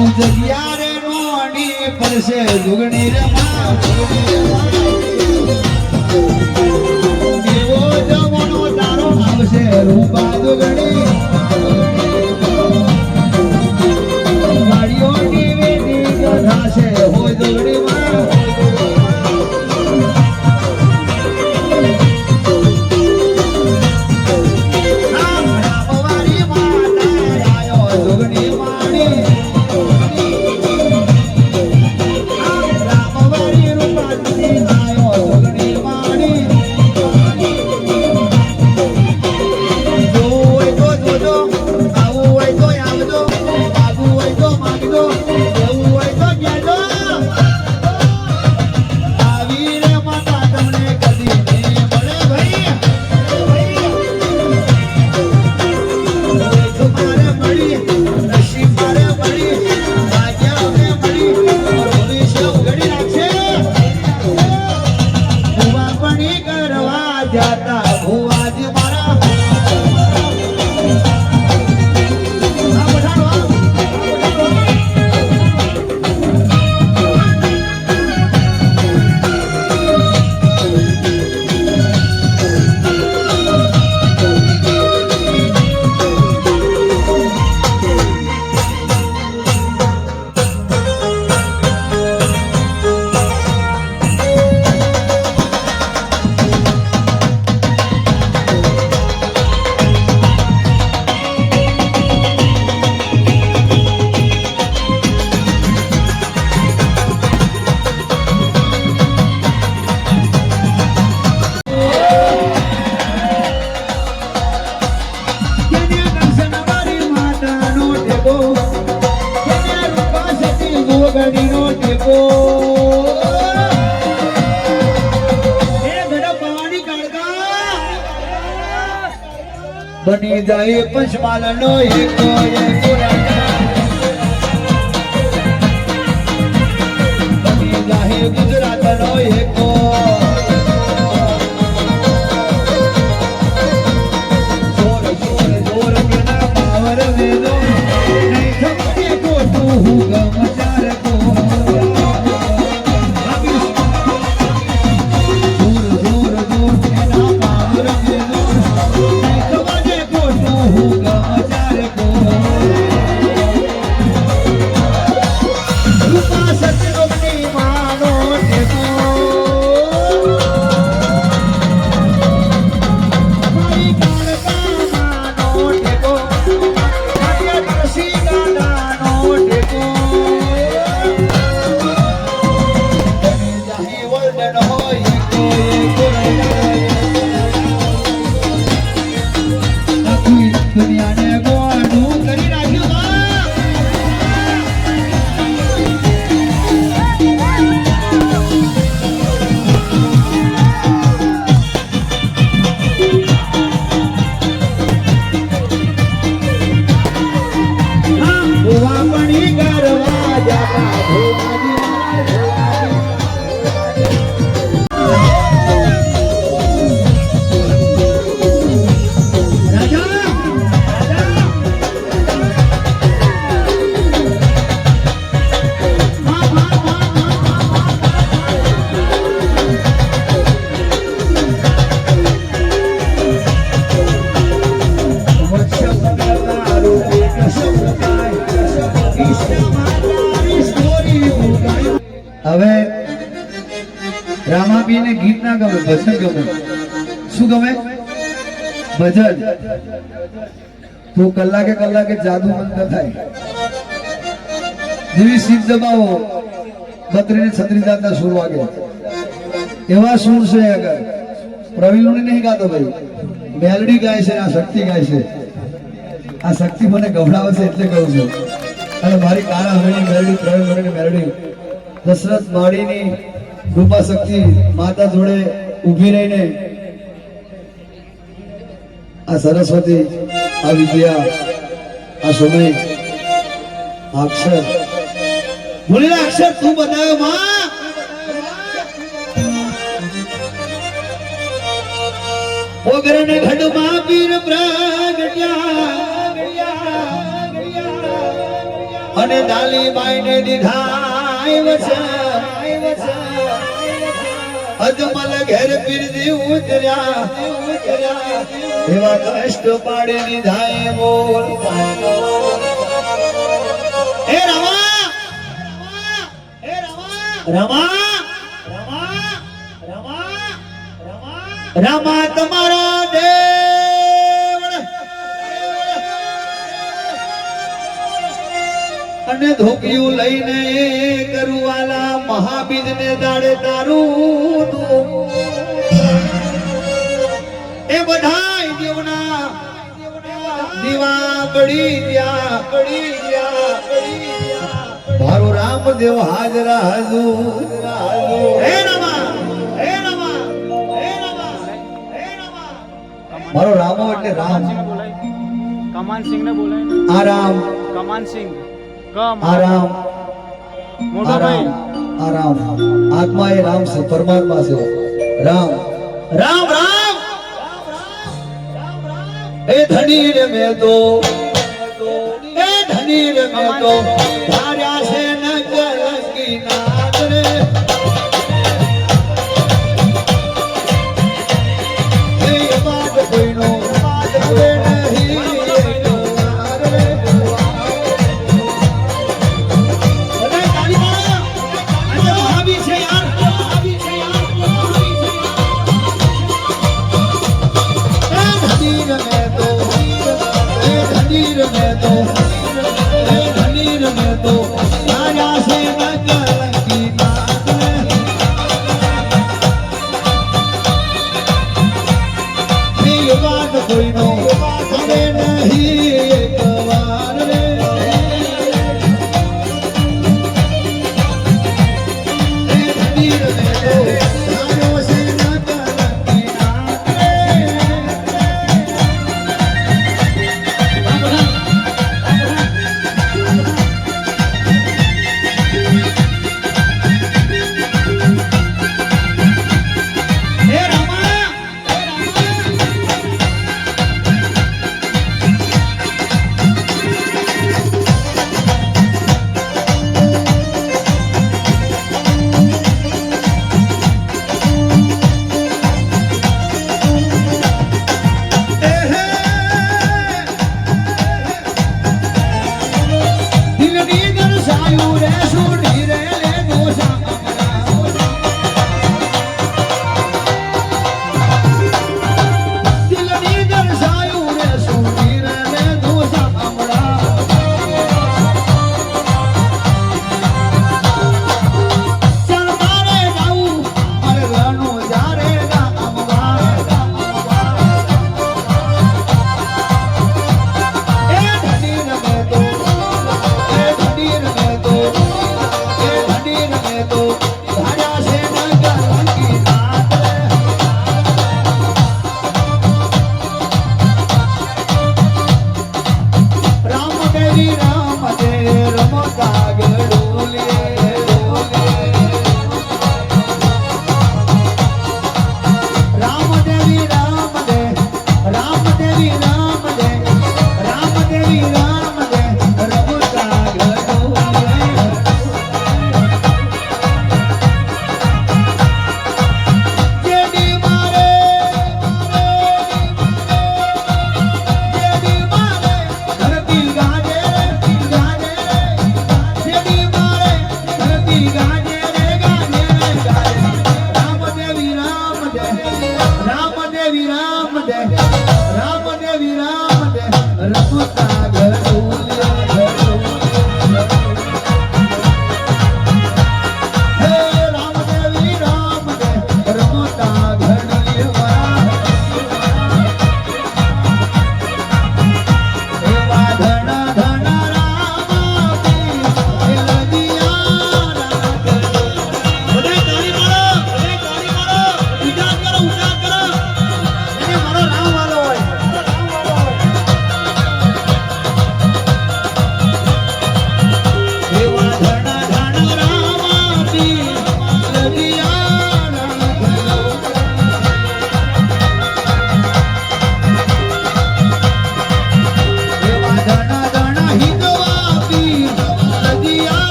જગ્યા રે રોણી પરસે જુગણી રે એવો જમણો તારો આવશે રૂપા જુગણી ગાડીઓની વેદી ગધાશે હોય જુગણી માં બની જાય પંચમાલ નો એક બની જાય ગુજરાત નો એક જોર જોર જોર કેના પાવર વેદો નહીં ખબર ગોટું હું ગમચાર કો હવે રામાબી ને ગીત ના ગમે ભજન ગમે શું ગમે ભજન તો કલાકે કલાકે જાદુ બંધ થાય જેવી સીટ દબાવો 32 ને 36 જાતના સુર વાગે એવા સુર છે અગર પ્રવીણ નહીં ગાતો ભાઈ મેલડી ગાય છે આ શક્તિ ગાય છે આ શક્તિ મને ગભરાવે છે એટલે કહું છું અને મારી કાળા હરણી મેલડી પ્રવીણ હરણી મેલડી દશરથ માડીની રૂપા શક્તિ માતા જોડે ઊભી રહીને આ સરસ્વતી આ વિદ્યા આ સમય અક્ષર બોલેલા અક્ષર તું બનાવ્યો માં ઓગરને ઘડમાં પીર પ્રગટ્યા અને દાલીબાઈ ને દીધા અજમલ ઘેર પીરજી ઉતર્યા એવા કષ્ટ પાડે દીધા બોલ હે રમા રમા રમા તમારા દેવ અને ધોકિયું લઈને કરુવાલા મહાબીજ ને દાડે તારું એ બધા દેવના દીવા પડી ગયા મારો રામદેવ હાજરા હજુર હે રમા હે રમા હે રમા હે રમા મારો રામો એટલે રામ કમાન સિંહ ને બોલાય આરામ કમાન સિંહ આરામ મોટો ભાઈ आराम आत्मा ही राम से परमात्मा से राम राम राम ए धनी रे मैं तो ए धनी रे मैं तो धार्या से न कलंकी नाद रे ए बात कोई नो बात कोई नहीं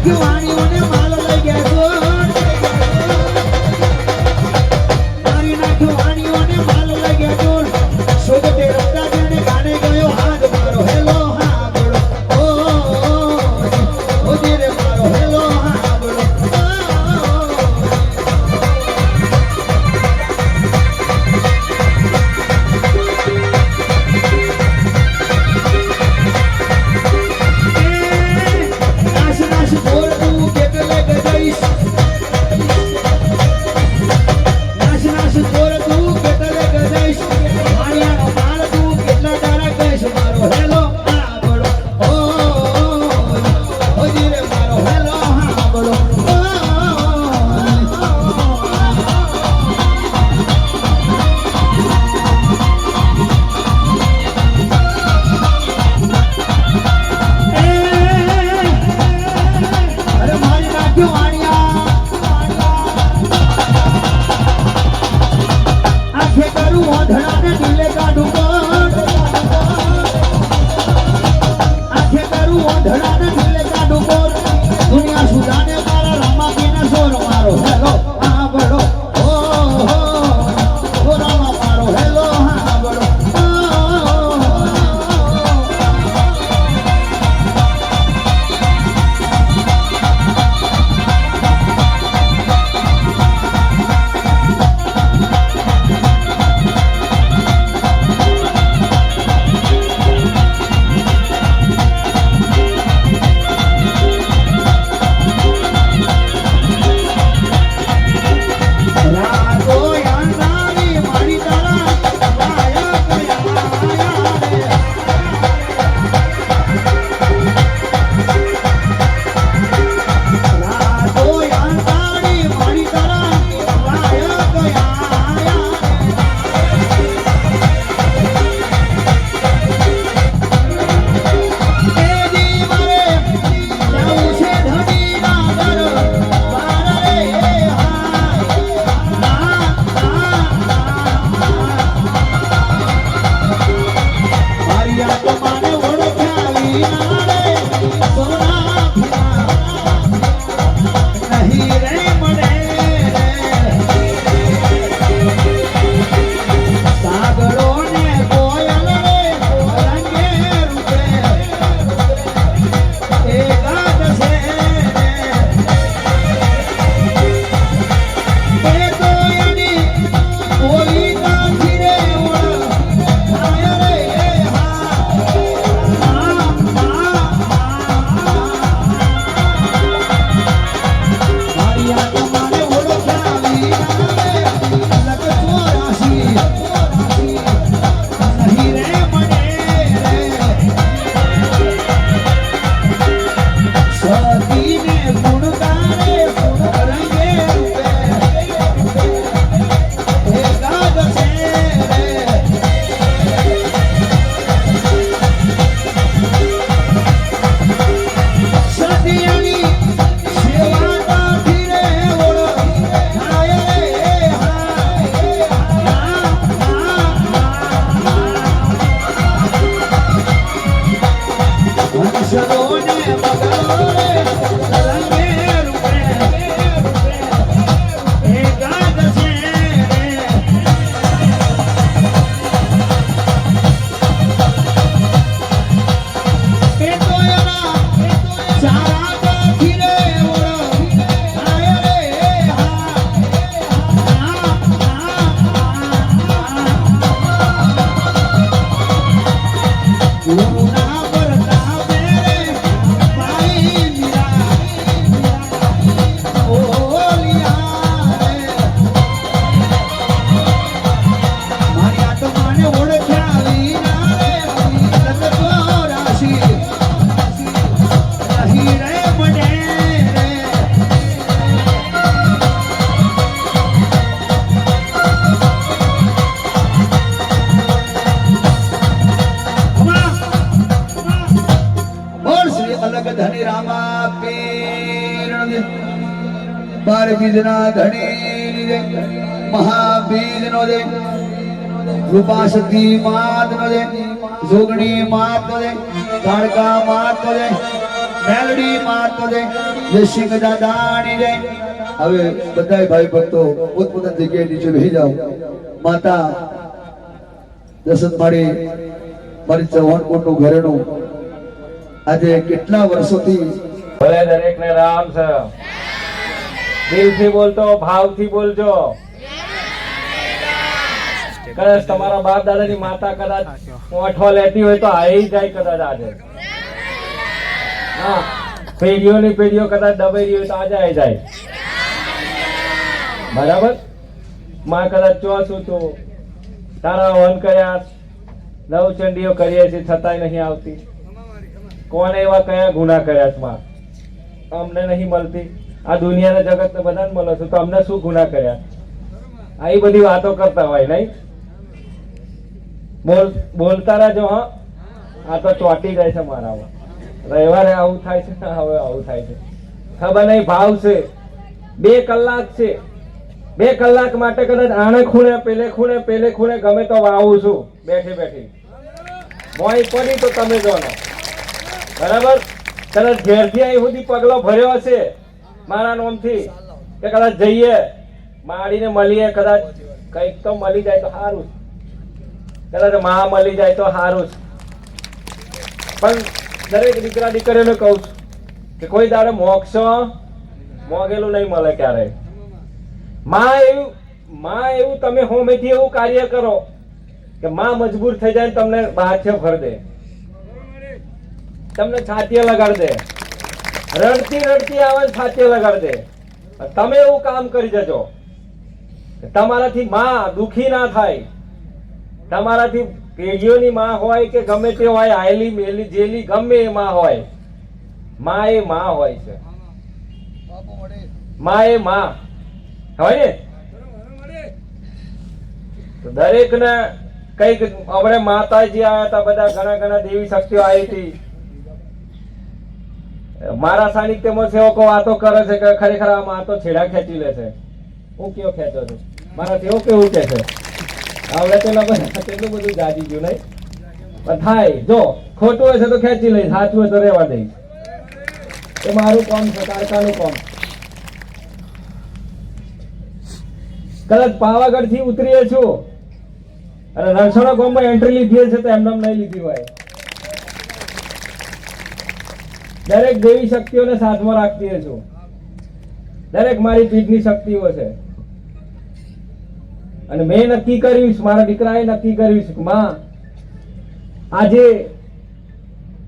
નાખ્યું વાણીઓને માલ લઈ ગયા ગોળ મારી નાખ્યું વાણીઓને માલ લઈ ગયા ગોળ શોધતે રમતા જેને ગાને ગયો હાથ મારો હેલો હા બોલો ઓ ધીરે મારો હેલો હા બોલો નાશ નાશ બોલ તું કેટલે ગઈશ નાશ નાશ બોલ તું કેટલે ગઈશ માળિયાનો માલ તું કેટલા તારા કહીશ મારો હેલો હા બોલો ઓ ધીરે મારો હેલો હા બોલો અરે મારી નાખ્યો વાણિયા આખે કરું ઓઢણાને દિલે કાઢું કોણ આખે કરું ઓઢણાને દિલે કાઢું કોણ દુનિયા સુધાને મારા રામાપીને સોર મારો હેલો હા બોલો ઓ રામા મારો હેલો હા બોલો રાતો યાનારી મારી તારા વાયા કયા રે રાતો યાનારી મારી તારા વાયા કયા એ દી મારે જાવું છે ધણી ના ઘર બાર રે મારી આ તો માને ઓળખ્યા વિના રે સોના નહીં રે મળે સાગરો ને કોયલ રે રંગે રૂપે એકાદ છે એ તો એની બોલી કાંઠી રે ઓળખાય રે મારી આ તો માને ઓળખ્યા વિના રે લગ ચોરાશી નહીં રે મળે સતીને ગુણગારે રંગે રૂપે એકાદ છે સતિયાની સેવા કાઠી રે ઓળખાય રે હંસલોને મગરો રે રંગે રૂપે એકાદ છે એ તો એના ચારા કાઠી રે ઓળખાય રે ગુરુના પ્રતાપે રે પાઈ મીરા ઓલિયા રે મારી આ તો માને ઓળખ્યા વિના રે લગ ચોરાશી નહીં રે મળે રે બોલ શ્રી અલગ ધણી રામા પીર બાર બીજના ધણી જય મહાબીજ નો જય રૂપાસતી માત નો જય જોગણી માત નો જય કાળકા માત નો જય મેલડી માત જય જય સિંહ દાદાની જય હવે બધાય ભાઈ ભક્તો પોતપોતાની જગ્યાએ નીચે બેસી જાઓ માતા દશરથ મારી ચૌહાણ કોટનું ઘરેણું આજે કેટલા વર્ષોથી ભલે દરેક ને રામ છે દિલથી બોલતો ભાવથી બોલજો કદાચ તમારા બાપ દાદાની માતા કદાચ ઓઠો લેતી હોય તો આવી જાય કદાચ આજે હા પેઢીઓની પેઢીઓ કદાચ દબાઈ રહી હોય તો આજે આવી જાય બરાબર માં કદાચ ચોસું તું તારા વન કર્યા નવચંડીઓ કરીએ છીએ છતાંય નહીં આવતી કોને એવા કયા ગુના કર્યા છે માં અમને નહીં મળતી આ દુનિયાના જગતને બધાને મળે છે તો અમને શું ગુના કર્યા આવી બધી વાતો કરતા હોય નહીં બોલતા રહેજો હા આ તો ચોટી જાય છે મારામાં રવિવારે આવું થાય છે હવે આવું થાય છે ખબર નહીં ભાવ છે 2 કલાક છે 2 કલાક માટે કદાચ આણે ખૂણે પેલે ખૂણે ગમે તો વાવું છું બેઠી મોય પડી તો તમે જોનો બરાબર કદાચ ઘેરથી અહીં સુધી પગલો ભર્યો હશે મારા નોમથી કે કદાચ જઈએ માડીને મળીએ કદાચ કંઈક તો મળી જાય તો સારું કદાચ માં મળી જાય તો સારું પણ દરેક દીકરા દીકરીઓને કહું છું કે કોઈ દાડે મોક્ષ મોગેલું નહીં મળે ક્યારે માં એવું તમે હોમેથી એવું કાર્ય કરો કે માં મજબૂર થઈ જાય તમને બાછે ભર દે તમને છાતીએ લગાડ દે રડતી આવે છાતીએ લગાડ દે તમે એવું કામ કરી જજો તમારાથી માં દુખી ના થાય તમારાથી પેઢીઓની માં હોય કે ગમે તે હોય આયલી મેલી જેલી ગમે એ માં હોય માં એ માં હોય છે માં એ માં હોય ને તો દરેક ને કઈક હમણાં માતાજી આવ્યા હતા બધા ઘણા દેવી શક્તિઓ આવી હતી મારા સાનિધ્યમાં સેવકો વાતો કરે છે કે ખરેખર આ માં તો છેડા ખેંચી લે છે હું કયો ખેંચો છું મારા તેઓ કેવું કે છે હવે તો તેનું બધું જાજી ગયું નહીં પણ થાય જો ખોટું હોય છે તો ખેંચી લઈશ સાચું હોય તો રહેવા દઈશ એ મારું કામ છે કારખાનું કામ કદાચ પાવાગઢ થી ઉતરીએ છું અને રણછોડા ગામમાં એન્ટ્રી લીધી છે તો એમને નહીં લીધી હોય દરેક દેવી શક્તિઓને સાથમાં રાખતી છું દરેક મારી પીઠની શક્તિઓ છે અને મેં નક્કી કર્યું છે મારા દીકરાએ નક્કી કર્યું છે કે માં આજે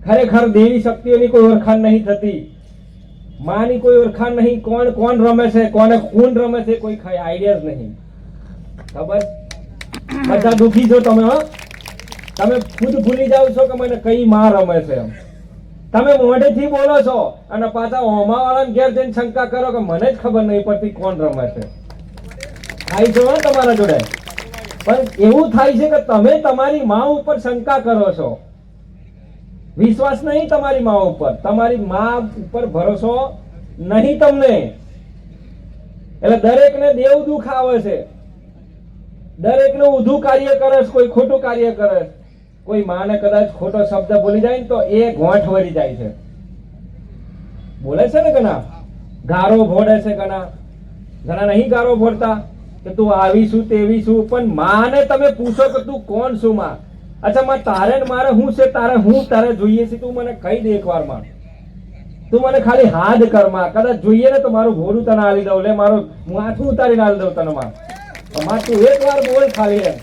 ખરેખર દેવી શક્તિઓની કોઈ ઓળખાણ નહીં થતી માની કોઈ ઓળખાણ નહીં કોણ રમે છે કોને કોણ રમે છે કોઈ આઈડિયા જ નહીં ખબર બધા દુખી છો તમે હો તમે ખુદ ભૂલી જાવ છો કે મને કઈ માં રમે છે એમ તમે મોઢેથી બોલો છો અને પાછા હોમા વાળાને ઘેર જઈને શંકા કરો કે મને જ ખબર નહીં પડતી કોણ રમે છે થાય છે તમારા જોડે પણ એવું થાય છે કે તમે તમારી માં ઉપર શંકા કરો છો વિશ્વાસ નહીં તમારી માં ઉપર તમારી માં ઉપર ભરોસો નહીં તમને એટલે દરેકને દેવ દુઃખ આવે છે દરેકને ઊંધું કાર્ય કરે છે કોઈ ખોટું કાર્ય કરે છે કોઈ માને કદાચ ખોટો શબ્દ બોલી જાય ને તો એ ગોઠ વળી જાય છે બોલે છે ને ઘણા ગારો ભોડે છે ઘણા નહીં ગારો ભોડતા કે તું આવી શું તેવી શું પણ માને તમે પૂછો કે તું કોણ છું માં અચ્છા માં તારે ને મારે હું છે તારે જોઈએ છે તું મને કહી દે એકવાર માં તું મને ખાલી હાથ કર માં કદાચ જોઈએ ને તો મારું ભોળું તને આલી દઉં લે મારું માથું ઉતારીને આલી દઉં તને માં તું એકવાર બોલ ખાલી એમ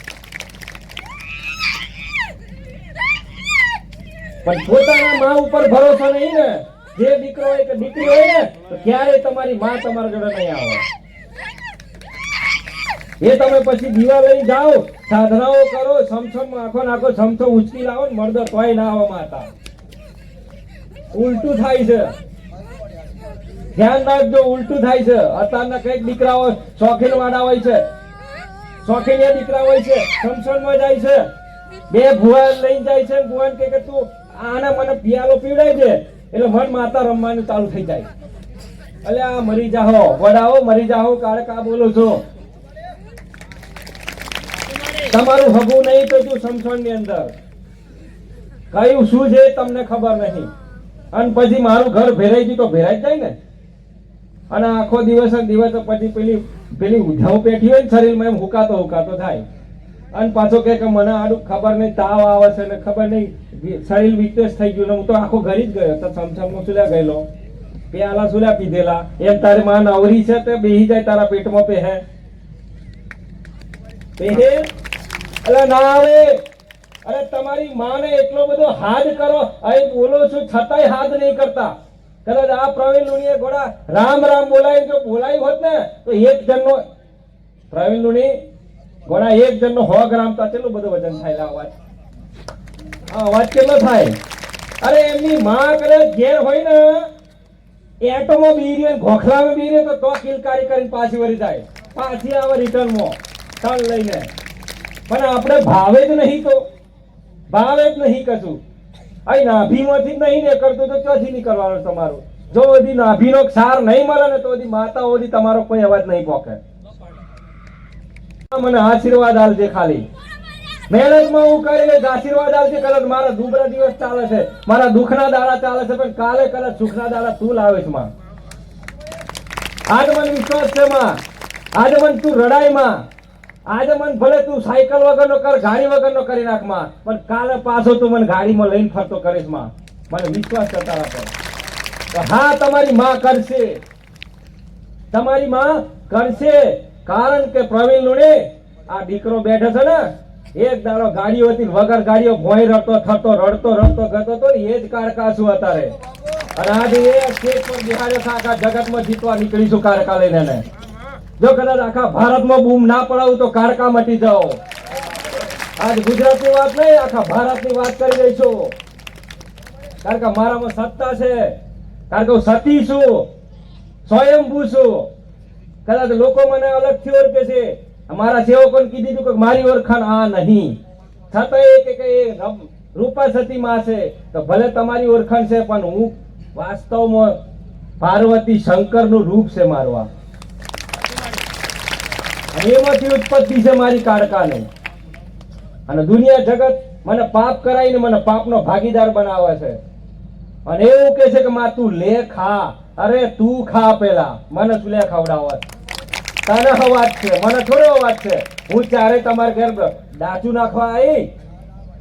પણ પોતાના માં ઉપર ભરોસો નહીં ને જે દીકરો હોય કે દીકરી હોય ને તો ક્યારેય તમારી માં તમારા જોડે નહીં આવે એ તમે પછી દીવા લઈ જાઓ સાધનાઓ કરો સમસમ આખો નાખો સમસો ઉચકી લાવો ને મરદો તોય ના આવે માતા ઉલટું થાય છે ધ્યાન રાખજો ઉલટું થાય છે અત્યારના કઈક દીકરાઓ શોખીન વાળા હોય છે શોખીન દીકરા હોય છે સમસનમાં જાય છે બે ભુવા લઈ જાય છે ભુવાન કે તું આને મને પિયાલો પીવડાય છે એટલે મન માતા રમવાનું ચાલુ થઈ જાય એટલે આ મરી જાઓ વડાઓ મરી જાઓ કાળે કા બોલો છો તમારું હગું નહીં તો તું સમસણ ની અંદર કયું શું છે તમને ખબર નહીં અને પછી મારું ઘર ભેરાઈ ગયું તો ભેરાઈ જ જાય ને. અને આખો દિવસ જ દિવસ પછી પેલી ઉધાવ પેઠી હોય ને શરીરમાં એમ હુકાતો થાય. અને પાછો કે મને આડું ખબર નહીં તાવ આવે છે ને ખબર નહીં શરીર વીકનેસ થઈ ગયું ને હું તો આખો ઘરી જ ગયો તો સમસમમાં સુલ્યા ગયેલો પેલા સુલ્યા પીધેલા એમ તારી માં નવરી છે તે બેહી જાય તારા પેટમાં પહે અરે ના આવે. અરે તમારી માને એટલો બધો હાથ કરો અહીં બોલો છું છતાંય હાથ નહીં કરતા. કદાચ આ પ્રવીણ લુણીએ ઘોડા રામ રામ બોલાય જો બોલાયું હોત ને તો એક જણનો પ્રવીણ લુણી ઘોડા એક જણનો 100 ગ્રામ તો કેટલું બધું વજન થાય અવાજ. આ અવાજ કેટલો થાય. અરે એમની માં કરે ઘેર હોય ને એટોમાં બીરી ઘોખલામાં બીરી તો કિલકારી કરીને પાછી વળી જાય પાછી આવે રિટર્નમાં તણ લઈને. પણ આપણે ભાવે જ નહીં તો ભાવે જ નહીં કશું. અહીં નાભીમાંથી જ નહીં નીકળતું તો ક્યાંથી નીકળવાનું તમારું. જો બધી નાભીનો ક્ષાર નહીં મળે ને તો બધી માતાઓ બધી તમારો કોઈ અવાજ નહીં પોકે. મને આશીર્વાદ આલજે ખાલી મહેનતમાં હું કરી લઈશ. આશીર્વાદ આલજે. કદાચ મારા દુબળા દિવસ ચાલે છે મારા દુઃખના દાડા ચાલે છે પણ કાલે કદાચ સુખના દાડા તું લાવીશ માં. આજ મને વિશ્વાસ છે માં. આજે મને તું રડાય માં. આજે મને ભલે તું સાયકલ વગરનો કર ગાડી વગરનો કરી નાખ માં પણ કાલે પાછો તું મને ગાડીમાં લઈને ફરતો કરીશ માં. મને વિશ્વાસ છે તારા પર. તો હા તમારી માં કરશે. તમારી માં કરશે. કારણ કે પ્રવીણ લુણે આ દીકરો બેઠો છે ને એક દાડો ગાડીઓ હતી વગર ગાડીઓ ભોય રડતો થતો રડતો ગતો તો એ જ કારકા છું અત્યારે. અને આજે એક સ્ટેજ પર બિહાડ્યો છે આખા જગતમાં જીતવા નીકળીશું કારકા લઈને. જો કદાચ આખા ભારતમાં બૂમ ના પડાવું તો કારકા મટી જાઓ. આજ ગુજરાતની વાત નહીં આખા ભારતની વાત કરી દઈશું. કારણ કે મારામાં સત્તા છે. કારણ કે હું સતી છું સ્વયંભૂ છું. કદાચ લોકો મને અલગથી ઓળખે છે. અમારા સેવકોને કીધું હતું કે મારી ઓળખાણ આ નહીં છતાં એ રૂપા સતી માં છે તો ભલે તમારી ઓળખાણ છે પણ હું વાસ્તવમાં પાર્વતી શંકરનું રૂપ છે મારવા. એમાંથી ઉત્પત્તિ છે મારી કાળકાને. અને દુનિયા જગત મને પાપ કરાવીને મને પાપનો ભાગીદાર બનાવે છે. અને એવું કે છે કે માં તું લે ખા. અરે તું ખા પેલા મને તું લે ખવડાવત. તને અવાજ છે મને થોડો અવાજ છે. હું ચારે તમારે ઘેર ડાચું નાખવા આવી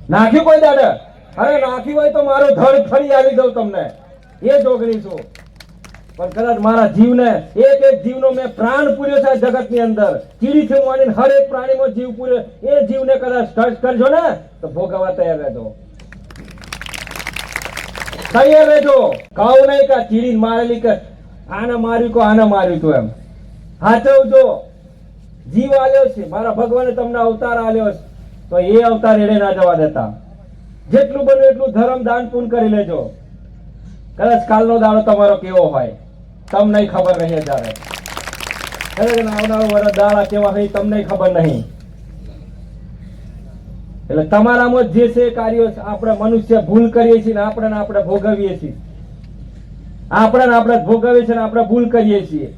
નાખ્યું કોઈ દાડે. અરે નાખ્યું હોય તો મારો ધડ ફરી આવી દઉં તમને એ જોગણી છું. પણ કદાચ મારા જીવને એક જીવનો મેં પ્રાણ પૂર્યો છે જગતની અંદર. કીડીથી માંડીને હરેક પ્રાણીમાં જીવ પૂર્યો. એ જીવને કદાચ ટચ કરજો ને તો ભોગવવા તૈયાર રહેજો. તૈયાર રહેજો. કહું નહીં કે કીડી મારેલી કે આને માર્યું કો આને માર્યું તું એમ. હાચવજો. જીવ આલ્યો છે મારા ભગવાને તમને અવતાર આલ્યો છે તો એ અવતાર એડે ના જવા દેતા. જેટલું બને એટલું ધર્મ દાન પૂન કરી લેજો. કદાચ કાલનો દાડો તમારો કેવો હોય તમને ખબર નહીં. જ્યારે આવનારો વર્ષ દાડા કેવા હોય તમને ખબર નહીં. એટલે તમારામાં જે છે કાર્યો આપણે મનુષ્ય ભૂલ કરીએ છીએ ને આપણે ભોગવીએ છીએ. આપણે ભોગવીએ છીએ ને આપણે ભૂલ કરીએ છીએ.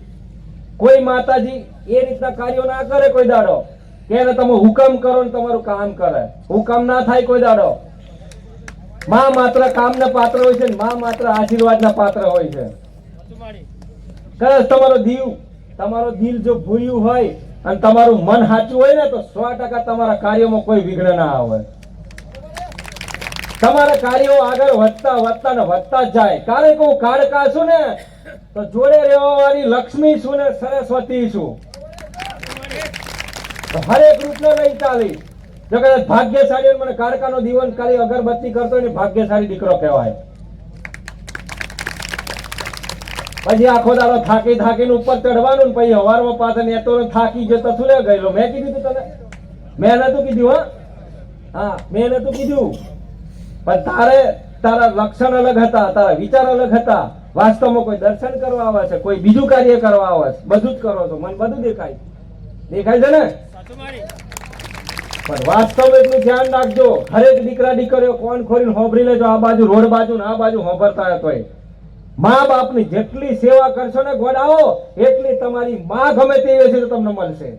કોઈ માતાજી એ રીતના કાર્યો ના કરે કોઈ દાડો કે એને તમે હુકમ કરો ને તમારું કામ કરે. હુકમ ના થાય કોઈ દાડો. માં માત્ર કામના પાત્ર હોય છે ને માં માત્ર આશીર્વાદના પાત્ર હોય છે. કદાચ તમારો દિલ જો ભૂલ્યું હોય અને તમારું મન સાચું હોય ને તો 100% તમારા કાર્યોમાં કોઈ વિઘ્ન ના આવે. તમારા કાર્યો આગળ વધતા ને વધતા જ જાય. કારણ કે હું કાળકા છું ને તો જોડે રહેવાની લક્ષ્મી છું ને સરસ્વતી છું. તો હરેક રૂપને લઈ ચાલી. જો કદાચ ભાગ્યશાળી મને કાળકાનો દીવન કાલી અગરબત્તી કરતો ને ભાગ્યશાળી દીકરો કહેવાય. પછી આખો દાડો થાકીને ઉપર ચડવાનું પછી હવારમાં પાછા નેતો થાકી જતો શું લે ગયેલો. મેં કીધું તું તને મેં નતું કીધું. હા મેં નતું કીધું. પણ તારા લક્ષણ અલગ હતા તારા વિચાર અલગ હતા. વાસ્તવમાં કોઈ દર્શન કરવા આવે છે કોઈ બીજું કાર્ય કરવા આવે છે. બધું જ કરો છો મને બધું દેખાય છે ને. પણ વાસ્તવ એટલું ધ્યાન રાખજો. હરેક દીકરા દીકરીઓ કોણ ખોરીને હોભરી લેજો. આ બાજુ રોડ બાજુ ને આ બાજુ હોભરતા હોય. મા બાપની જેટલી સેવા કરશો ને ગોડાઓ એટલી તમારી માં ગમે તેવી હશે તો તમને મળશે.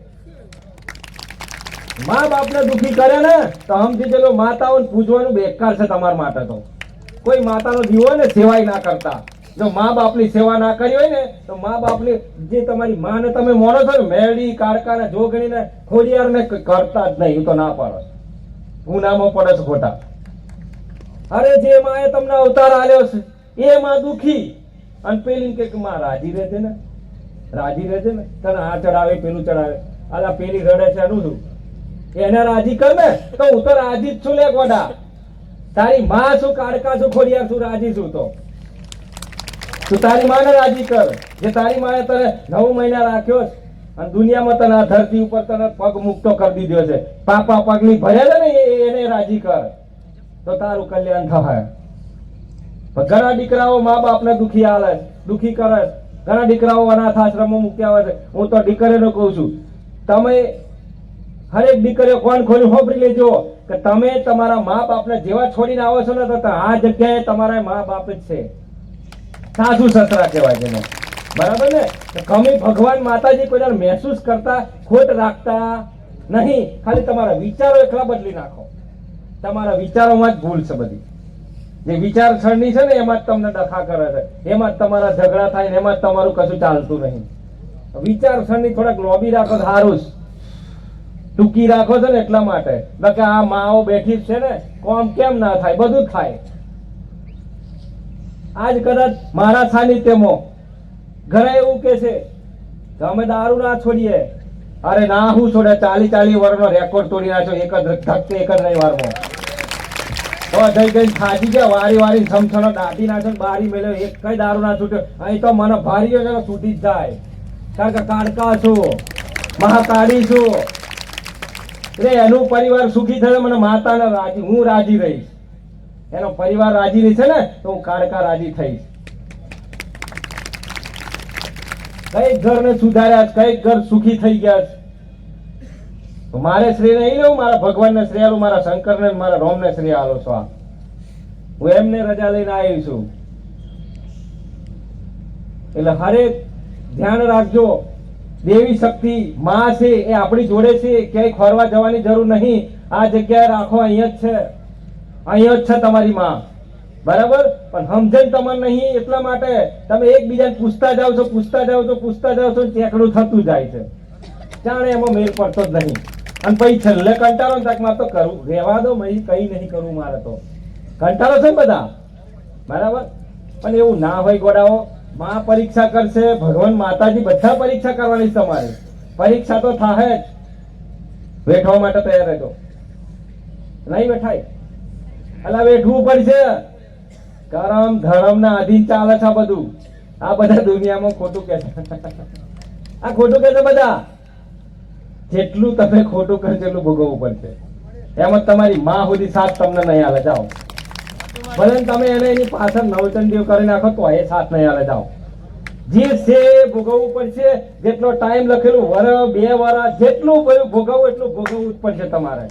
મા બાપને દુખી કરે ને તો સમજી ચલો માતાઓને પૂજવાનું બેકાર છે તમારા માટે. તો કોઈ માતાનો દીવો ને સેવાય ના કરતા. જો મા બાપની સેવા ના કરી હોય ને તો મા બાપની જે તમારી માને તમે માનો છો ને મેળી કાળકા ને જોગણી ને ખોડિયાર ને કરતા જ નહીં. હું તો ના પાડો, હું નામો પડે છે ખોટા. અરે જે માએ તમને અવતાર આલ્યો છે એ માં દુખી અને પેલી કે માં રાજી રહે છે ને, રાજી રહે છે ને, તને આ ચડાવે પેલું ચડાવે, અલા પેલી રડે છે એનું શું, એને રાજી કર ને. તો હું તો રાજી જ છું લે ગોડા. તારી માં શું કાળકા શું ખોડિયાર શું રાજી છું તો તું તારી માને રાજી કર જે તારી માએ તને 9 મહિના રાખ્યો છે અને દુનિયામાં તને આ ધરતી ઉપર તને પગ મુક્તો કરી દીધો છે. પાપા પગની ભર્યા ને એને રાજી કર તો તારું કલ્યાણ થાય. ઘણા દીકરાઓ મા બાપને દુખી હાલે છે, દુખી કરે છે. ઘણા દીકરાઓ અનાથ આશ્રમમાં મૂક્યા હોય છે. હું તો દીકરીઓને કહું છું, તમે હરેક દીકરીઓ કોણ ખોલી હોપરી લેજો કે તમે તમારા મા બાપને જેવા છોડીને આવો છો ને તો આ જગ્યાએ તમારા મા બાપ જ છે. સાસુ સસરા કહેવાય છે, બરાબર ને. કમી ભગવાન માતાજી કોઈ મહેસૂસ કરતા ખોટ રાખતા નહીં. ખાલી તમારા વિચારો એકલા બદલી નાખો. તમારા વિચારોમાં જ ભૂલ છે બધી. જે વિચારસરણી છે ને એમાં જ તમને ડખા કરે છે, એમાં જ તમારા ઝઘડા થાય ને એમાં જ તમારું કશું ચાલતું નહીં. વિચારસરણી થોડાક લોબી રાખો સારું, ટૂંકી રાખો છો ને એટલા માટે. બાકી આ માઓ બેઠી છે ને કોમ કેમ ના થાય, બધું જ થાય. આજ કદાચ મારા સાનિધ્યમાં ઘરે એવું કે છે કે અમે દારૂ ના છોડીએ. અરે ના, હું છોડે 40 વર્ષનો રેકોર્ડ તોડી નાખ્યો એક જ ધક્કે, એક જ રવિવારમાં. તો જઈ જઈને થાકી ગયા, વારી સમછણો દાટી નાખ્યો, બારી મેળ્યો, એક કઈ દારૂ ના છૂટ્યો. અહીં તો મને ભારીઓ છે છૂટી જ જાય, કારણ કે કાળકા છું, મહાકાળી છું. એટલે એનું પરિવાર સુખી થશે, મને માતાને રાજી, હું રાજી રહીશ. એનો પરિવાર રાજી રહેશે ને તો હું કાળકા રાજી થઈશ. કઈક ઘર ને સુધાર્યા, કઈક ઘર સુખી થઈ ગયા. તો મારે શ્રેય નહીં લેવું, મારા ભગવાન ને શ્રેય આલું, મારા શંકર ને મારા રોમ ને શ્રેય આલો છો. હું એમને રજા લઈને આવી છું. એટલે હરેક ધ્યાન રાખજો, દેવી શક્તિ માં છે એ આપણી જોડે છે. ક્યાંય ફરવા જવાની જરૂર નહીં. આ જગ્યાએ રાખો, અહીંયા જ છે, અહીંયા જ છે તમારી માં, બરાબર. પણ સમજણ તમારે નહીં, એટલા માટે તમે એકબીજાને પૂછતા જાવ છો, પૂછતા જાવ છો, પૂછતા જાવ છો, ચેકડું થતું જાય છે. જાણે એમાં મેળ પડતો જ નહીં. અને પછી છેલ્લે કંટાળો તક મારે તો કરવું રહેવા દો, કઈ નહીં કરવું મારે તો. કંટાળો છે બધા, બરાબર. પણ એવું ના હોય ગોડાઓ. માં પરીક્ષા કરશે, ભગવાન માતાજી બધા પરીક્ષા કરવાની છે તમારે. પરીક્ષા તો થાય જ. બેઠવા માટે તૈયાર રહેજો, નહીં બેઠાય. અલા બેઠવું પડશે. કરમ ધર્મ ના અધીન ચાલે છે બધું. આ બધા દુનિયામાં ખોટું કે છે, આ ખોટું કે છે બધા. જેટલું તમે ખોટું કરશો એટલું ભોગવવું પડશે. એમાં તમારી માં સુધી સાથ તમને નહીં હાલે, જાઓ. ભલે તમે એને એની પાછળ નવચંડીઓ કરી નાખો તો એ સાથ નહીં હાલે, જાઓ. જે છે ભોગવવું પડશે. જેટલો ટાઈમ લખેલું વર 2 વર્ષ જેટલું ભોગવવું એટલું ભોગવવું જ પડશે તમારે.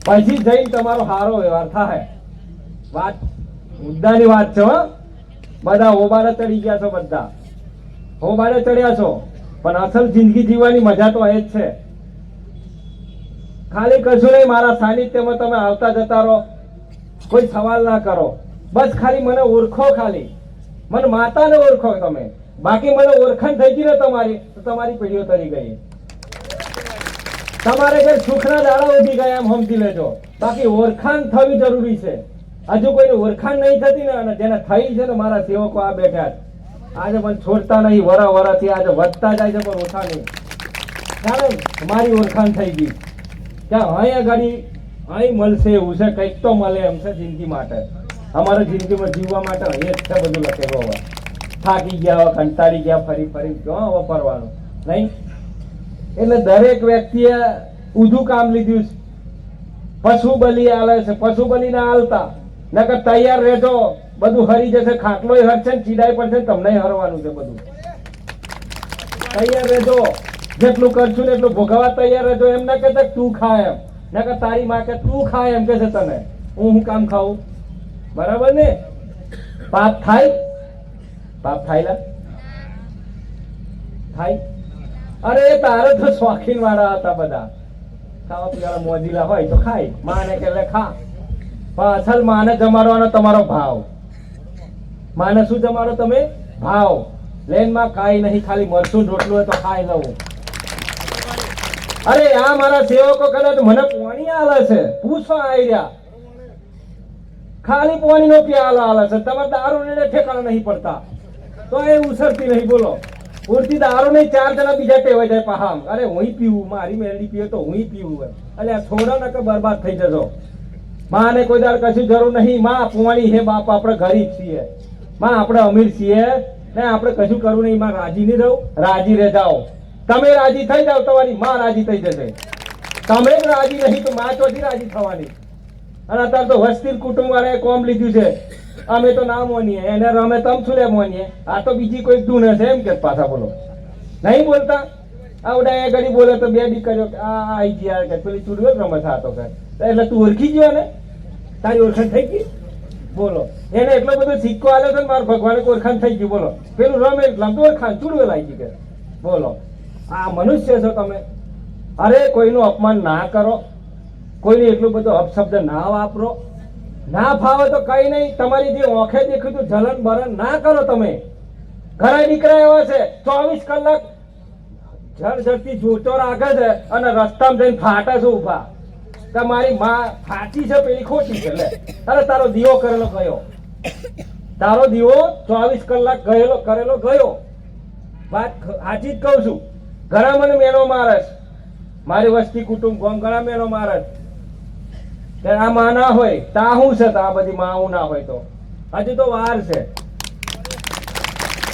પછી જઈને તમારો સારો વ્યવહાર થાય. વાત મુદ્દાની વાત છે. બધા હોબારે ચડી ગયા છો, બધા હોબારે ચડ્યા છો, પણ અસલ જિંદગી જીવવાની મજા તો એ જ છે. ખાલી કશું નહીં, મારા સાનિધ્યમાં તમે આવતા જતા રહો, કોઈ સવાલ ના કરો. બસ ખાલી મને ઓળખો, ખાલી મને માતાને ઓળખો તમે. બાકી મને ઓળખાણ થઈ ગઈ ને તમારી, તો તમારી પેઢીઓ તરી ગઈ. તમારે કઈ સુખના દાડા ઉભી ગયા એમ સમજી લેજો. બાકી ઓળખાણ થવી જરૂરી છે. હજુ કોઈને ઓળખાણ નહીં થતી ને, અને જેને થઈ છે ને મારા સેવકો આ બેઠા છે, આજે મને છોડતા નહીં. વરાથી આજે વધતા જાય છે, પણ ઓછા નહીં. કારણ મારી ઓળખાણ થઈ ગઈ. ત્યાં અહીંયા ગાડી અહીં મળશે એવું છે, કંઈક તો મળે એમ છે જિંદગી માટે. અમારે જિંદગીમાં જીવવા માટે એ જ છે બધું લખેલું. હવે થાકી ગયા, હવે કંટાળી ગયા, ફરી ક્યાં હવે ફરવાનું નહીં. એટલે દરેક વ્યક્તિએ ઊંધું કામ લીધું છે. પશુ બલિ આલે છે, પશુ બલિ ના આલતા. નકર તૈયાર રહેજો, બધું હરી જશે. ખાટલોય હરશે ને ચીડાઈ પડશે, તમને હરવાનું છે બધું. તૈયાર રહેજો, જેટલું કરશું ને એટલું ભોગવવા તૈયાર રહેજો. એમ ના કહેતા તું ખા એમ, નકર તારી માં કે તું ખા એમ કે છે તને. હું કામ ખાવું, બરાબર ને. પાપ થાય, પાપ થાય થાય. અરે તારે તો શોખીન વાળા હતા બધા, ખાવા પીવાના મોજીલા હોય તો ખાય. માને કે ખા, પણ અસલ માને જમાડવાનો તમારો ભાવ. માને શું જમાડો તમે? ભાવ. લેનમાં કાંઈ નહીં, ખાલી મરચું ને રોટલું હોય તો ખાઈ લઉં. અરે આ મારા સેવકો કદાચ મને પાણી આલે છે, પૂછવા આવી રહ્યા. ખાલી પાણીનો પ્યાલો આલે છે, તમારે દારૂ ને ઠેકાણા નહીં પડતા તો એ ઉછળતી નહીં. બોલો, પૂરતી દારૂ નહીં, 4 જણા બીજા ટેવાઈ જાય પાહામ. અરે હું પીવું, મારી મેલડી પીવે તો હું પીવું. એટલે આ થોડા નકર બરબાદ થઈ જશો. માને કોઈ દાડ કશું જરૂર નહીં. માં પોણી હે બાપ, આપણે ગરીબ છીએ. માં આપણે અમીર છીએ ને આપણે કશું કરવું નહીં. માં રાજી નહીં રહું, રાજી રહે જાઓ. તમે રાજી થઈ જાઓ, તમારી માં રાજી થઈ જશે. તમે જ રાજી નહીં તો માં ચોથી રાજી થવાની. અને અત્યારે તો વસ્તી કુટુંબ વાળાએ કોમ લીધું છે, અમે તો ના મોનીએ, એને રમે તમ છું લે મોનીએ. આ તો બીજી કોઈ ધૂન હશે એમ કે પાછા. બોલો, નહીં બોલતા. આવડા એ ઘડી બોલે તો બે દીકરીઓ આ આઈ ગયા કે પેલી ચૂડવેલ રમે છે આ તો કે. એટલે તું ઓળખી ગયો ને, તારી ઓળખાણ થઈ ગઈ. બોલો, એને એટલો બધો સિક્કો આલ્યો છે ને મારા ભગવાને ઓળખાણ થઈ ગયું. બોલો, પેલું રમે એટલે તો ઓળખાણ ચૂડવેલ આવી ગઈ કે. બોલો, આ મનુષ્ય છો તમે? અરે કોઈનું અપમાન ના કરો, કોઈને એટલું બધું અપશબ્દ ના વાપરો. ના ફાવે તો કઈ નહીં, તમારી જે ઓંખે દેખ્યું જલન બરન ના કરો. તમે ઘણા દીકરા એવા છે 24 કલાક જળજળતી જોતો રાખે છે અને રસ્તામાં જઈને ફાટે છે ઉભા કે મારી માં સાચી છે પેલી ખોટી છે. લે, અરે તારો દીવો કરેલો ગયો, તારો દીવો 24 કલાક કરેલો ગયો. વાત સાચી જ કહું છું. ઘણા મને મેનો મારે છે, મારી વસ્તી કુટુંબ ગામ ઘણા મેનો મારે છે. આ માં ના હોય તા શું છે? આ બધી માં ના હોય તો હજુ તો વાર છે,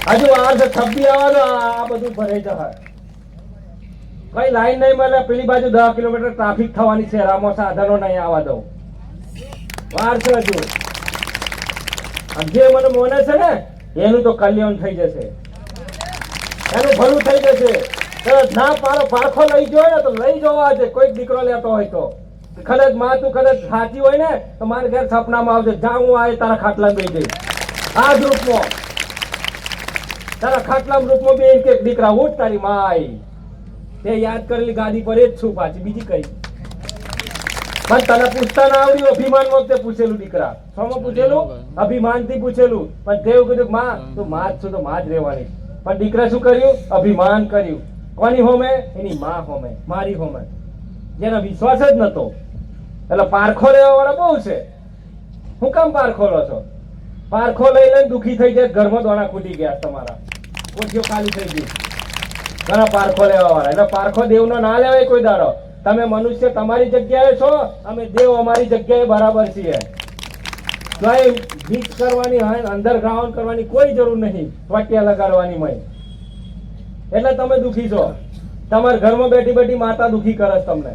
હજુ વાર છે. 26 આવવાનો આ બધું ભરાઈ જશે. કઈ લાઈન નહીં મળે. પેલી બાજુ 10 કિલોમીટર ટ્રાફિક થવાની છે, રામો સાધનો નહીં આવવા દઉં. વાર છે હજુ. જે મને મોને છે ને એનું તો કલ્યાણ થઈ જશે, એનું ભલું થઈ જશે. ના પારખો લઈ ગયો ને તો લઈ જવા છે. કોઈક દીકરો લેતો હોય તો કદાચ માં તું કદાચ સાચી હોય ને તો મારે ઘેર સપનામાં આવજે. જા હું આવે તારા ખાટલા બેસી જઈશ. આ જ રૂપમાં તારા ખાટલા રૂપમાં બે એક દીકરા ઉઠ તારી માં આવી. તે યાદ કરેલી ગાદી પર જ છું પાછી, બીજી કઈ. પણ તને પૂછતા ના આવડ્યું. અભિમાન વખતે પૂછેલું દીકરા, શોમાં પૂછેલું? અભિમાન થી પૂછેલું. પણ તેવું કીધું માં તું માં જ છું તો માં જ રહેવાની. પણ દીકરા શું કર્યું? અભિમાન કર્યું. કોની હોમે? એની માં હોમે, મારી હોમે. જેનો વિશ્વાસ જ નતો. એટલે પારખો લેવા વાળા બહુ છે. હું કામ પારખો લો છો? પારખો લઈ લઈને દુખી થઈ જાય, ઘરમાં દોણા ખૂટી ગયા તમારા, ઓછીઓ ખાલી થઈ ગઈ. ઘણા પારખો લેવા વાળા. એટલે પારખો દેવનો ના લેવાય કોઈ દાડો. તમે મનુષ્ય તમારી જગ્યાએ છો, અમે દેવ અમારી જગ્યાએ બરાબર છીએ. કઈ મિક્સ કરવાની, અંડરગ્રાઉન્ડ કરવાની કોઈ જરૂર નહીં. વાટિયા લગાડવાની મય. એટલે તમે દુખી છો. તમારા ઘરમાં બેઠી બેઠી માતા દુખી કરે છે તમને.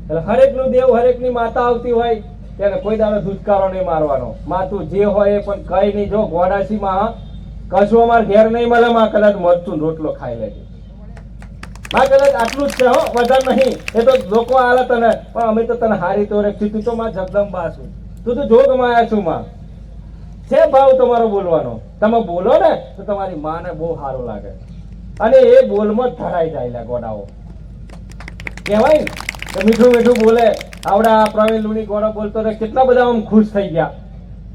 એટલે હરેક નું દેવ, હરેક ની માતા આવતી હોય તેને કોઈ દાડો ધુચકારો નહીં મારવાનો. માતું જે હોય એ પણ કઈ નહીં. જો ગોડાસી માં કશું અમારે ઘેર નહીં મળે. માં કદાચ મરચું રોટલો ખાઈ લેજે. માં કદાચ આટલું જ છે હો, વધારે નહીં. એ તો લોકો આલે તને, પણ અમે તો તને હારી તો રેખી. તું તો માં જગદંબા છું, તું તો જોગ માયા છું. માં છે ભાવ તમારો બોલવાનો. તમે બોલો ને તો તમારી માને બહુ સારું લાગે અને એ બોલમાં જ ધરાઈ જાય. ગોડાઓ કહેવાય ને કે મીઠું મીઠું બોલે. આવડા પ્રવીણ લુણી ગોળો બોલતો રહે, કેટલા બધા આમ ખુશ થઈ ગયા.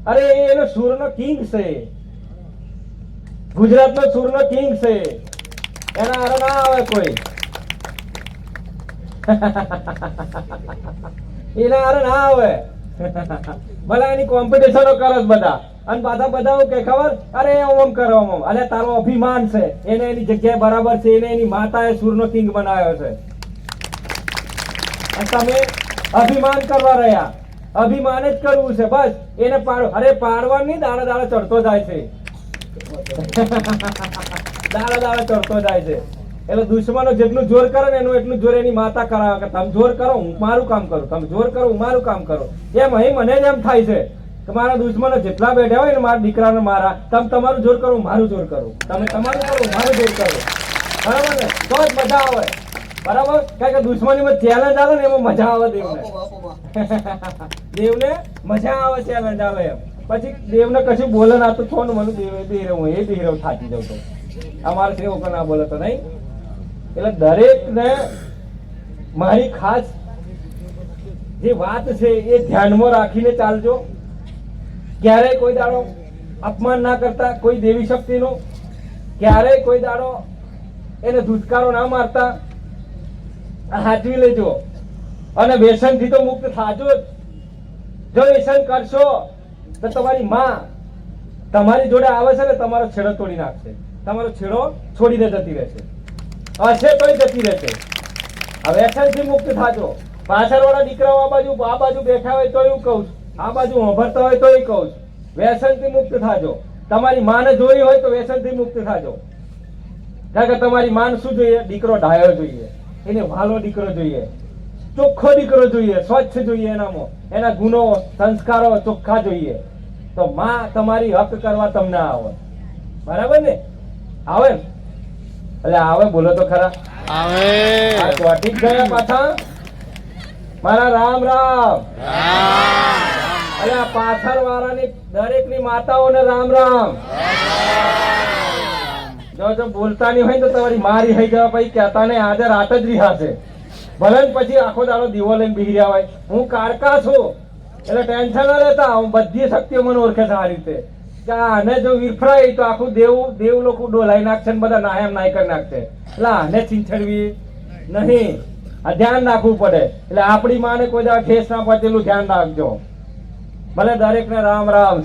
અરે એનો સૂરનો કિંગ છે, ગુજરાતનો સૂરનો કિંગ છે. એના હારે ના આવે કોઈ. એના હારે ના આવે. ભલા એની કોમ્પિટિશનો કરે બધા. અને પાછા બધા કે ખબર, અરે ઓમ કરો ઓમ. અરે તારો અભિમાન છે, એને એની જગ્યાએ બરાબર છે. એને એની માતાએ સૂરનો કિંગ બનાવ્યો છે. તમે અભિમાન કરવા રહ્યા. અભિમાન જ કરવું છે બસ. એને અરે પાડવા નહીં, દાડા દાડા ચડતો જાય છે. દાડા દાડા ચડતો જાય છે. એટલે દુશ્મનો જેટલું જોર કરે ને એનું એટલું જોર એની માતા કરાવે કે તમે જોર કરો હું મારું કામ કરું, તમે જોર કરો હું મારું કામ કરું. એમ અહીં મને જ એમ થાય છે કે મારા દુશ્મનો જેટલા બેઠા હોય ને મારા દીકરાને મારા, તમે તમારું જોર કરો હું મારું જોર કરું, તમે તમારું કરો હું મારું જોર કરું. બરાબર ને? તો જ મજા આવે. બરાબર? કારણ કે દુશ્મનીમાં ચેલેન્જ આવે ને એમાં મજા આવે. દેવને મજા આવે, ચેલેન્જ આવે એમ. પછી દેવને કશું બોલે ના તો થોડું મને દેવ દે હું એ દે થાકી જાઉં તો અમારે સેવકો ના બોલે તો નહીં. એટલે દરેક ને મારી ખાસ જે વાત છે એ ધ્યાનમાં રાખીને ચાલજો. ક્યારેય કોઈ દાડો અપમાન ના કરતા કોઈ દેવી શક્તિનું, ક્યારેય કોઈ દાડો એને ધુતકારો ના મારતા. આ સાચવી લેજો. અને વ્યસનથી તો મુક્ત થાજો જ. જો વ્યસન કરશો તો તમારી માં તમારી જોડે આવે છે ને તમારો છેડો તોડી નાખશે, તમારો છેડો છોડીને જતી રહેશે, હશે તોય જતી રહેશે. આ વ્યસનથી મુક્ત થાજો. પાછળવાળા દીકરાઓ આ બાજુ બેઠા હોય તો એવું કહું છું, આ બાજુ વાભરતા હોય તો એ કહું છું, વ્યસનથી મુક્ત થાજો. તમારી માને જોઈ હોય તો વ્યસનથી મુક્ત થાજો. કારણ કે તમારી માન શું જોઈએ? દીકરો ડાયો જોઈએ, એને વાલો દીકરો જોઈએ, ચોખ્ખો દીકરો જોઈએ, સ્વચ્છ જોઈએ, એનામાં એના ગુણો સંસ્કારો ચોખ્ખા જોઈએ. તો માં તમારી હક કરવા તમને આવે. બરાબર ને? આવે ને? એટલે આવે બોલો તો ખરા. આ ચોટી જ ગયા પાછા. મારા રામ રામ. અરે આ પાછળ વાળાની દરેકની માતાઓને રામ રામ. જો બોલતા નહીં હોય તો તમારી મારી થઈ જવા પછી કહેતા નહીં, આજે રાત જ રિહાશે. ભલે ને પછી આખો દાડો દીવો લઈને બેહી રહ્યા હોય. હું કારકા છું એટલે ટેન્શન ના લેતા. હું બધી શક્તિઓ મને ઓળખે છે આ રીતે કે આને જો વિફરાય તો આખું દેવ લોકો ડોલાઈ નાખશે ને બધા નાયમ નાય કરી નાખશે. એટલે આને ચીંછડવી નહીં, આ ધ્યાન રાખવું પડે. એટલે આપણી માને કોઈ દાડો ઠેસ ના પડે એટલું ધ્યાન રાખજો. ભલે દરેકને રામ રામ.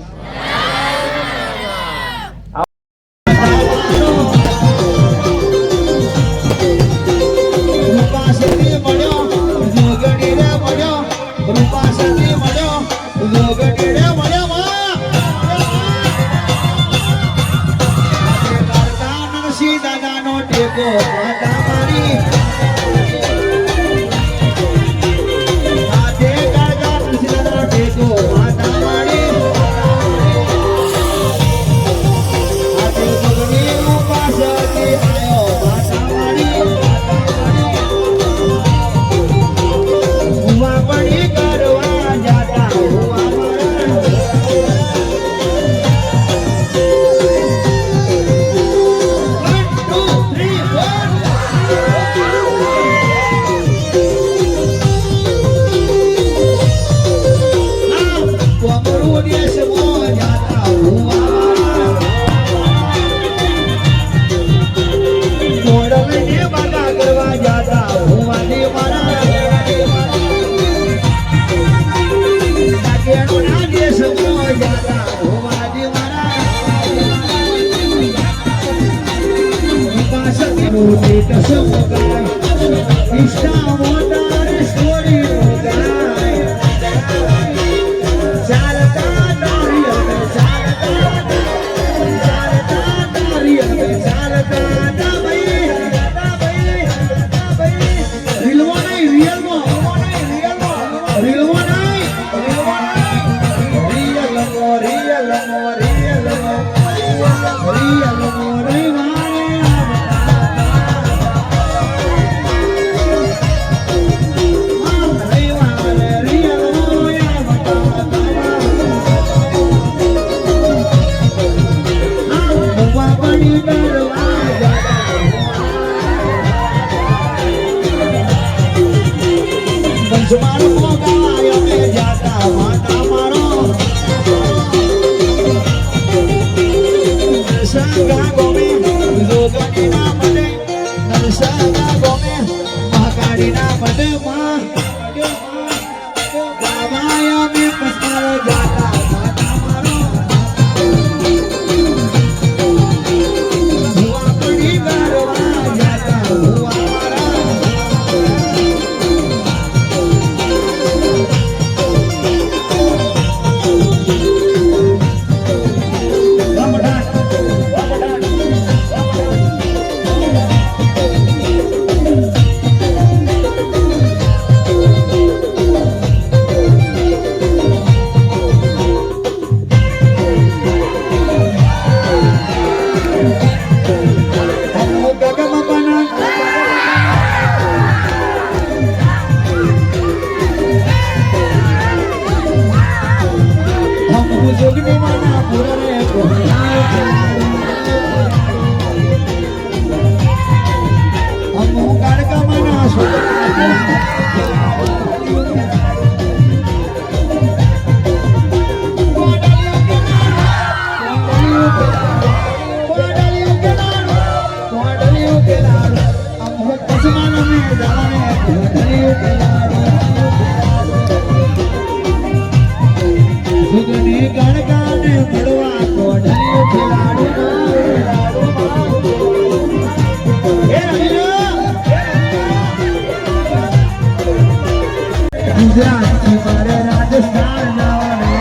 ગુજરાતથી મારે રાજસ્થાન જવાનું.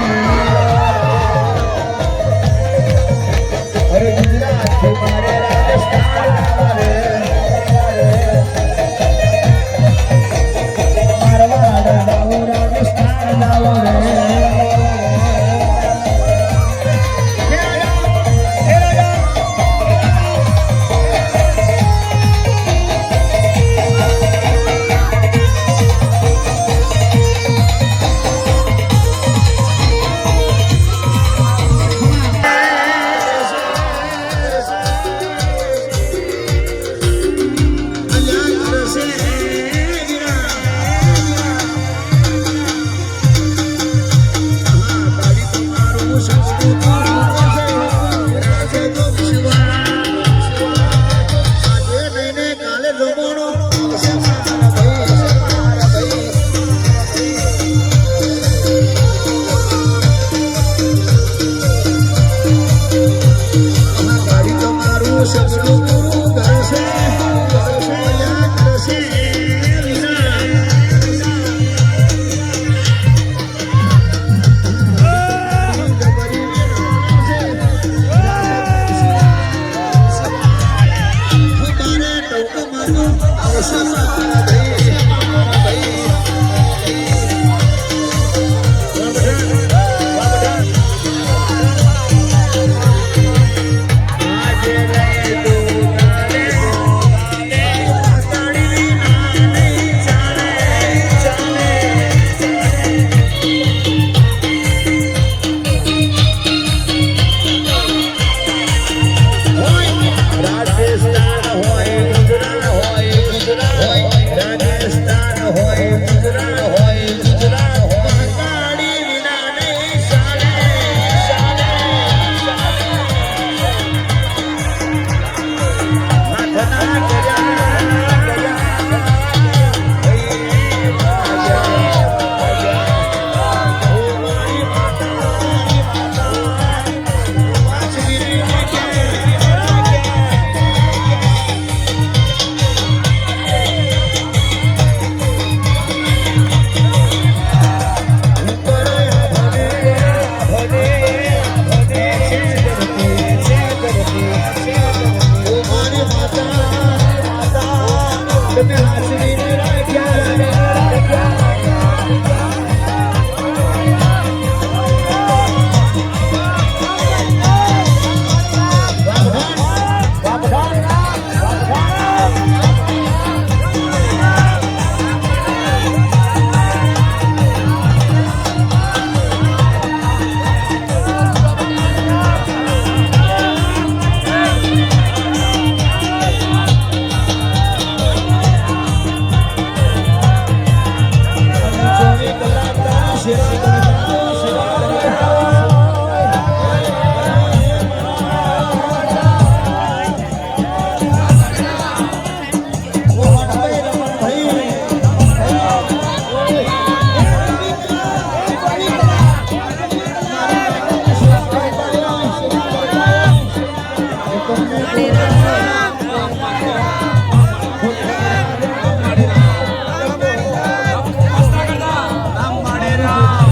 અરે ગુજરાતથી મારે રાજસ્થાન જવાનું. મારવાડ જાવું, રાજસ્થાન જવાનું. Gracias.